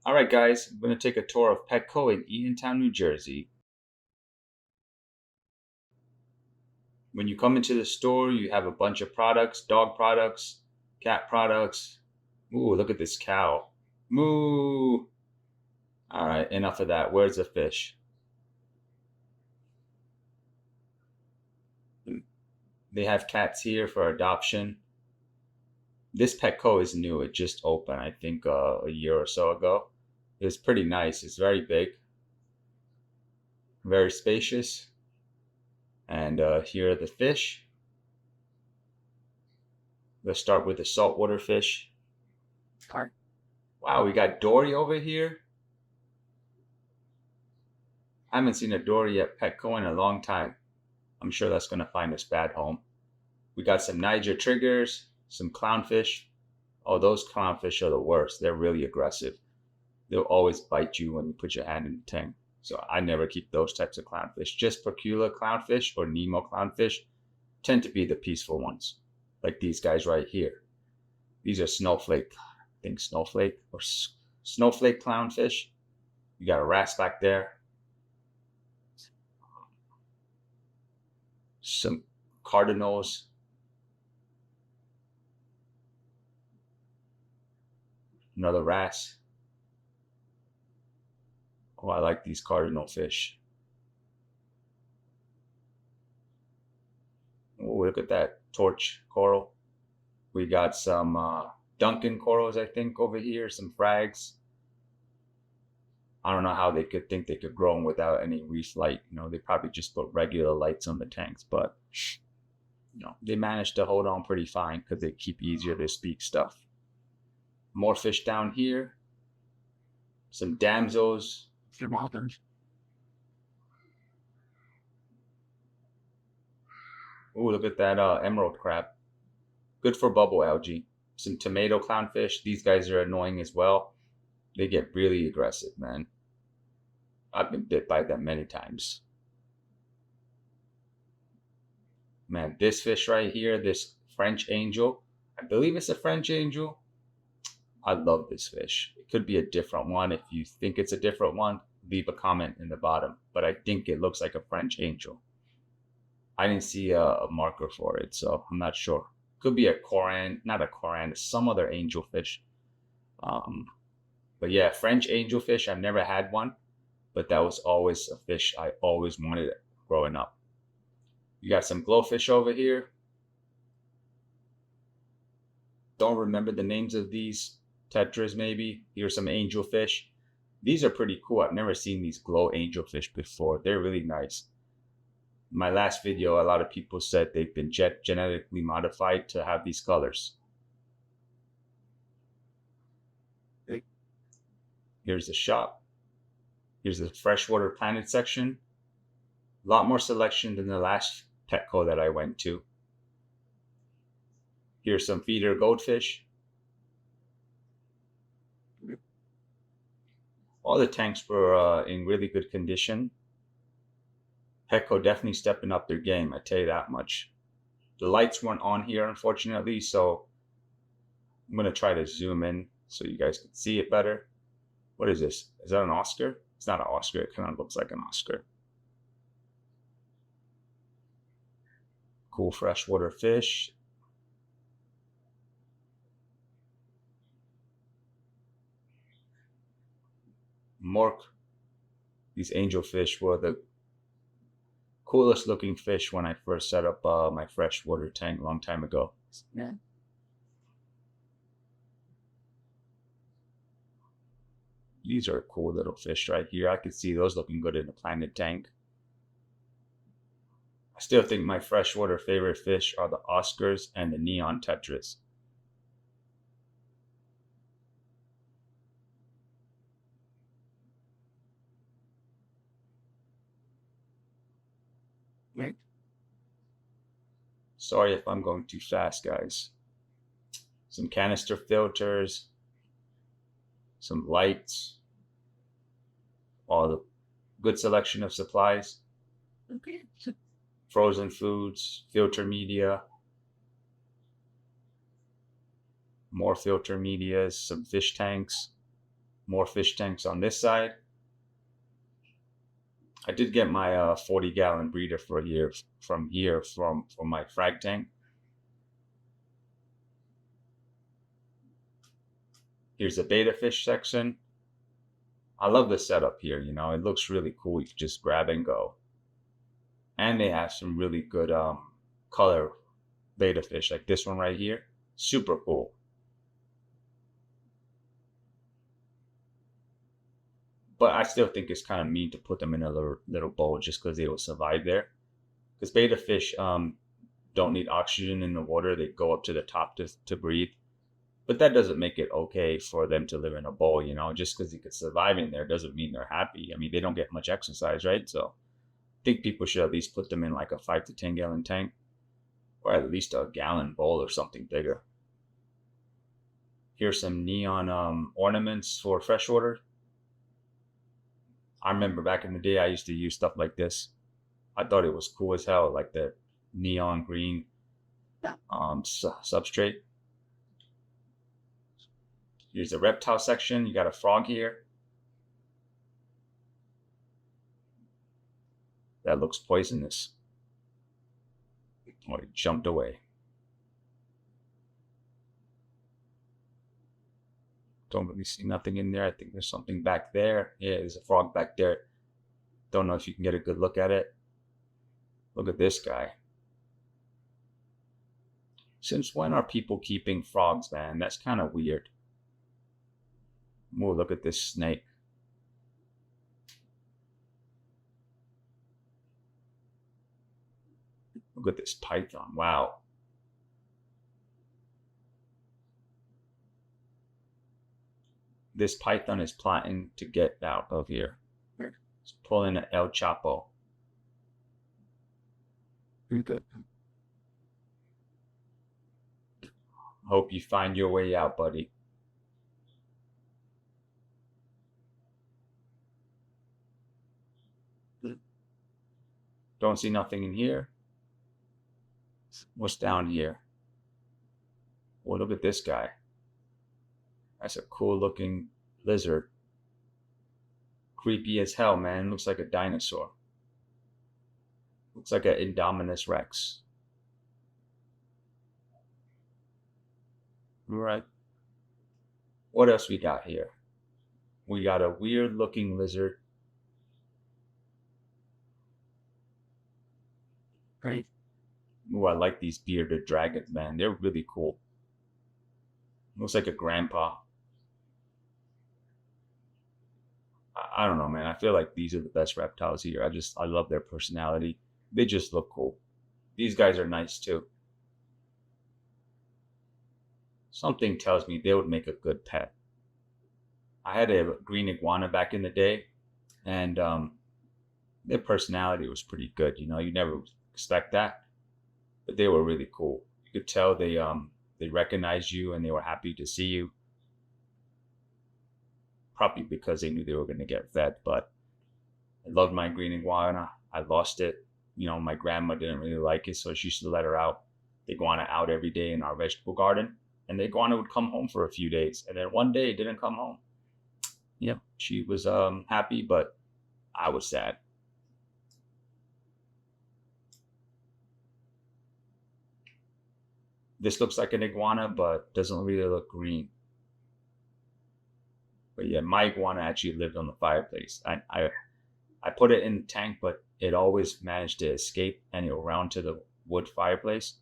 Alright guys, I'm going to take a tour of Petco in Eatontown, New Jersey. When you come into the store, you have a bunch of products, dog products, cat products. Ooh, look at this cow. Moo! Alright, enough of that. Where's the fish? They have cats here for adoption. This Petco is new. It just opened, I think, a year or so ago. It's pretty nice. It's very big, very spacious. And here are the fish. Let's start with the saltwater fish. Wow, we got Dory over here. I haven't seen a Dory at Petco in a long time. I'm sure that's going to find us bad home. We got some Niger triggers, some clownfish. Oh, those clownfish are the worst. They're really aggressive. They'll always bite you when you put your hand in the tank. So I never keep those types of clownfish. Just Percula clownfish or Nemo clownfish tend to be the peaceful ones, like these guys right here. These are snowflake, I think snowflake or snowflake clownfish. You got a wrasse back there. Some cardinals. Another wrasse. Oh, I like these cardinal fish. Oh, look at that torch coral. We got some Duncan corals, I think, over here. Some frags. I don't know how they could think they could grow them without any reef light. They probably just put regular lights on the tanks, but they managed to hold on pretty fine because they keep easier to speak stuff. More fish down here. Some damsels. Oh, look at that emerald crab. Good for bubble algae. Some tomato clownfish. These guys are annoying as well. They get really aggressive, man. I've been bit by them many times. Man, this fish right here, this French angel. I believe it's a French angel. I love this fish. It could be a different one. If you think it's a different one, leave a comment in the bottom. But I think it looks like a French angel. I didn't see a marker for it, so I'm not sure. Could be a coran, not a coran, some other angelfish. But yeah, French angelfish, I've never had one, but that was always a fish I always wanted growing up. You got some glowfish over here. Don't remember the names of these. Tetras maybe. Here's some angelfish. These are pretty cool. I've never seen these glow angelfish before. They're really nice. My last video, a lot of people said they've been genetically modified to have these colors. Here's the shop. Here's the freshwater planet section. A lot more selection than the last Petco that I went to. Here's some feeder goldfish. All the tanks were in really good condition. Petco definitely stepping up their game, I tell you that much. The lights weren't on here, unfortunately, so I'm going to try to zoom in so you guys can see it better. What is this? Is that an Oscar? It's not an Oscar. It kind of looks like an Oscar. Cool freshwater fish. Mork. These angelfish were the coolest looking fish when I first set up my freshwater tank a long time ago. Yeah. These are cool little fish right here. I could see those looking good in a planet tank. I still think my freshwater favorite fish are the Oscars and the neon tetras. Right. Sorry if I'm going too fast, guys. Some canister filters, some lights, all the good selection of supplies. Okay. Frozen foods, filter media, more filter medias, some fish tanks. More fish tanks on this side. I did get my 40-gallon breeder for a year from here from my frag tank. Here's the beta fish section. I love the setup here, you know, it looks really cool. You can just grab and go. And they have some really good color beta fish, like this one right here. Super cool. But I still think it's kind of mean to put them in a little bowl just because they will survive there. Because beta fish don't need oxygen in the water. They go up to the top to breathe. But that doesn't make it okay for them to live in a bowl, you know. Just because they could survive in there doesn't mean they're happy. I mean, they don't get much exercise, right? So I think people should at least put them in like a 5 to 10 gallon tank, or at least a gallon bowl or something bigger. Here's some neon ornaments for freshwater. I remember back in the day, I used to use stuff like this. I thought it was cool as hell, like the neon green substrate. Here's the reptile section. You got a frog here. That looks poisonous. Oh, he jumped away. Don't really see nothing in there. I think there's something back there. Yeah, there's a frog back there. Don't know if you can get a good look at it. Look at this guy. Since when are people keeping frogs, man? That's kind of weird. Oh, look at this snake. Look at this python. Wow. This python is plotting to get out of here. It's pulling an El Chapo. Good. Hope you find your way out, buddy. Don't see nothing in here. What's down here? Well, look at this guy. That's a cool looking lizard. Creepy as hell, man. Looks like a dinosaur. Looks like an Indominus Rex. Right. What else we got here? We got a weird looking lizard. Right. Ooh, I like these bearded dragons, man. They're really cool. Looks like a grandpa. I don't know, man. I feel like these are the best reptiles here. I love their personality. They just look cool. These guys are nice too. Something tells me they would make a good pet. I had a green iguana back in the day, and their personality was pretty good. You know, you never expect that, but they were really cool. You could tell they recognized you and they were happy to see you. Probably because they knew they were going to get fed. But I loved my green iguana. I lost it. You know, my grandma didn't really like it, so she used to let her out, the iguana out every day in our vegetable garden. And the iguana would come home for a few days. And then one day it didn't come home. Yep, she was happy, but I was sad. This looks like an iguana, but doesn't really look green. But yeah, my iguana actually lived on the fireplace. I put it in the tank, but it always managed to escape and it ran to the wood fireplace.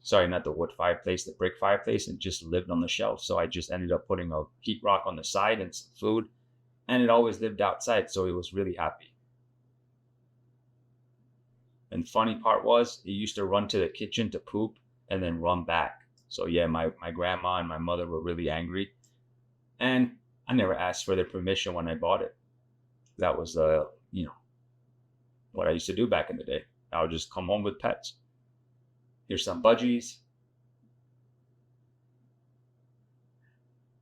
Sorry, not the wood fireplace, the brick fireplace, and just lived on the shelf. So I just ended up putting a heat rock on the side and some food, and it always lived outside, so it was really happy. And funny part was, it used to run to the kitchen to poop and then run back. So yeah, my grandma and my mother were really angry, and I never asked for their permission when I bought it. That was what I used to do back in the day. I would just come home with pets. Here's some budgies.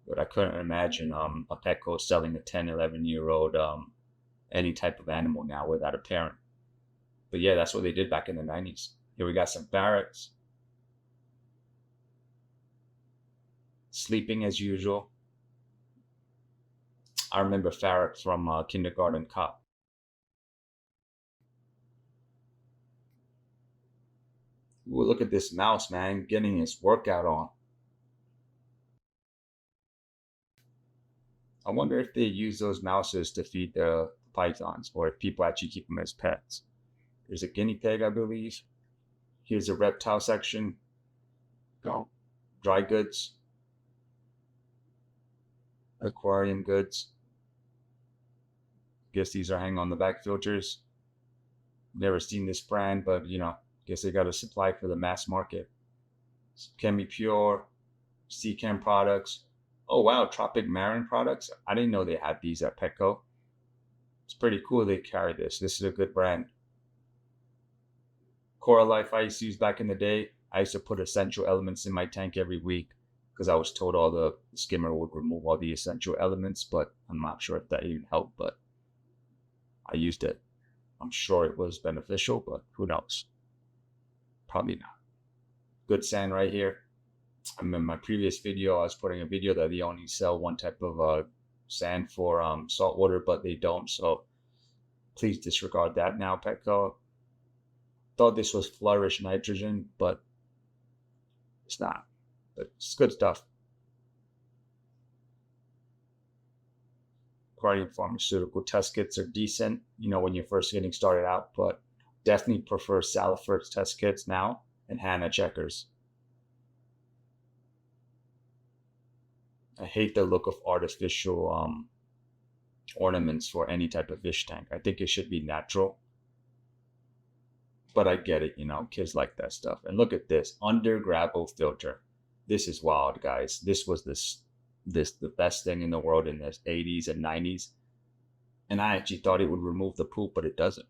But I couldn't imagine a Petco selling a 10, 11-year-old any type of animal now without a parent. But yeah, that's what they did back in the 90s. Here we got some barracks. Sleeping as usual. I remember Farrah from Kindergarten Cop. Ooh, look at this mouse, man, getting his workout on. I wonder if they use those mouses to feed the pythons, or if people actually keep them as pets. There's a guinea pig, I believe. Here's a reptile section. Go. Dry goods. Aquarium goods. Guess these are hang on the back filters. Never seen this brand, but guess they got a supply for the mass market. Chemi Pure, Seachem products. Oh wow, Tropic Marin products. I didn't know they had these at Petco. It's pretty cool they carry this. This is a good brand. Coral Life I used to use back in the day. I used to put essential elements in my tank every week because I was told all the skimmer would remove all the essential elements, but I'm not sure if that even helped, but I used it. I'm sure it was beneficial, but who knows? Probably not. Good sand right here. In my previous video, I was putting a video that they only sell one type of sand for salt water, but they don't. So please disregard that now, Petco. Thought this was Flourish nitrogen, but it's not. But it's good stuff. Aquarium pharmaceutical test kits are decent, when you're first getting started out, but definitely prefer Salifert test kits now and Hannah checkers. I hate the look of artificial ornaments for any type of fish tank. I think it should be natural. But I get it, kids like that stuff. And look at this, under grapple filter. This is wild, guys. This was the best thing in the world in the 80s and 90s. And I actually thought it would remove the poop, but it doesn't.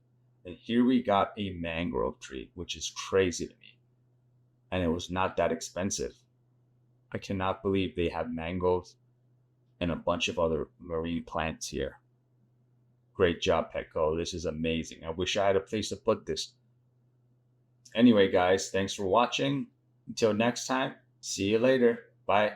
And here we got a mangrove tree, which is crazy to me. And it was not that expensive. I cannot believe they have mangoes and a bunch of other marine plants here. Great job, Petco. This is amazing. I wish I had a place to put this. Anyway, guys, thanks for watching. Until next time, see you later. Bye.